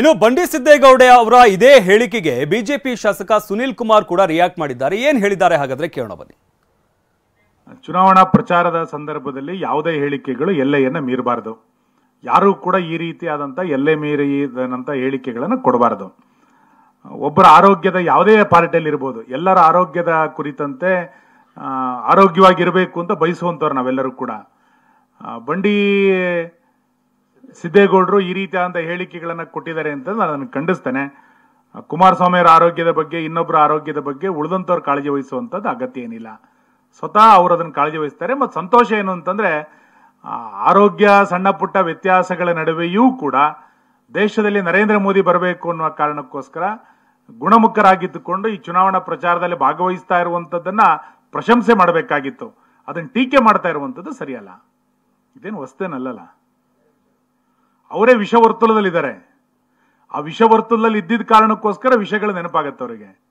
ಇನ್ನು ಬಂಡಿ ಸಿದ್ದೇಗೌಡ ಅವರ ಇದೇ ಹೇಳಿಕೆಗೆ ಬಿಜೆಪಿ ಶಾಸಕ ಸುನಿಲ್ ಕುಮಾರ್ ಕೂಡ ರಿಯಾಕ್ಟ್ ಮಾಡಿದ್ದಾರೆ. ಏನ್ ಹೇಳಿದ್ದಾರೆ ಹಾಗಾದ್ರೆ ಕೇಳೋಣ ಬನ್ನಿ. ಚುನಾವಣಾ ಪ್ರಚಾರದ ಸಂದರ್ಭದಲ್ಲಿ ಯಾವುದೇ ಹೇಳಿಕೆಗಳು ಎಲ್ಲೆಯನ್ನ ಮೀರಬಾರದು. ಯಾರು ಕೂಡ ಈ ರೀತಿಯಾದಂತ ಎಲ್ಲೆ ಮೀರಿದಂತ ಹೇಳಿಕೆಗಳನ್ನು ಕೊಡಬಾರದು. ಒಬ್ಬರ ಆರೋಗ್ಯದ ಯಾವುದೇ ಪಾರ್ಟಿಯಲ್ಲಿ ಇರಬಹುದು, ಎಲ್ಲರ ಆರೋಗ್ಯದ ಕುರಿತಂತೆ ಆರೋಗ್ಯವಾಗಿರಬೇಕು ಅಂತ ಬಯಸುವಂತವ್ರು ನಾವೆಲ್ಲರೂ ಕೂಡ. ಬಂಡಿ ಸಿದ್ದೇಗೌಡರು ಈ ರೀತಿಯಾದಂತ ಹೇಳಿಕೆಗಳನ್ನ ಕೊಟ್ಟಿದ್ದಾರೆ ಅಂತ ನಾನು ಖಂಡಿಸ್ತೇನೆ. ಕುಮಾರಸ್ವಾಮಿ ಅವರ ಆರೋಗ್ಯದ ಬಗ್ಗೆ, ಇನ್ನೊಬ್ಬರ ಆರೋಗ್ಯದ ಬಗ್ಗೆ ಉಳಿದಂತವ್ರು ಕಾಳಜಿ ವಹಿಸುವಂತದ್ದು ಅಗತ್ಯ ಏನಿಲ್ಲ. ಸ್ವತಃ ಅವರು ಅದನ್ನು ಕಾಳಜಿ ವಹಿಸ್ತಾರೆ. ಮತ್ತು ಸಂತೋಷ ಏನು ಅಂತಂದ್ರೆ, ಆರೋಗ್ಯ ಸಣ್ಣ ಪುಟ್ಟ ವ್ಯತ್ಯಾಸಗಳ ನಡುವೆಯೂ ಕೂಡ ದೇಶದಲ್ಲಿ ನರೇಂದ್ರ ಮೋದಿ ಬರಬೇಕು ಅನ್ನುವ ಕಾರಣಕ್ಕೋಸ್ಕರ ಗುಣಮುಖರಾಗಿದ್ದುಕೊಂಡು ಈ ಚುನಾವಣಾ ಪ್ರಚಾರದಲ್ಲಿ ಭಾಗವಹಿಸ್ತಾ ಇರುವಂತದ್ದನ್ನ ಪ್ರಶಂಸೆ ಮಾಡಬೇಕಾಗಿತ್ತು. ಅದನ್ನ ಟೀಕೆ ಮಾಡ್ತಾ ಇರುವಂತದ್ದು ಸರಿಯಲ್ಲ. ಇದೇನು ಹೊಸ್ತೇನಲ್ಲ. ಅವರೇ ವಿಷವರ್ತುಲದಲ್ಲಿದ್ದಾರೆ. ಆ ವಿಷವರ್ತುಲದಲ್ಲಿ ಇದ್ದಿದ್ದ ಕಾರಣಕ್ಕೋಸ್ಕರ ವಿಷಯಗಳು ನೆನಪಾಗತ್ತೆ ಅವರಿಗೆ.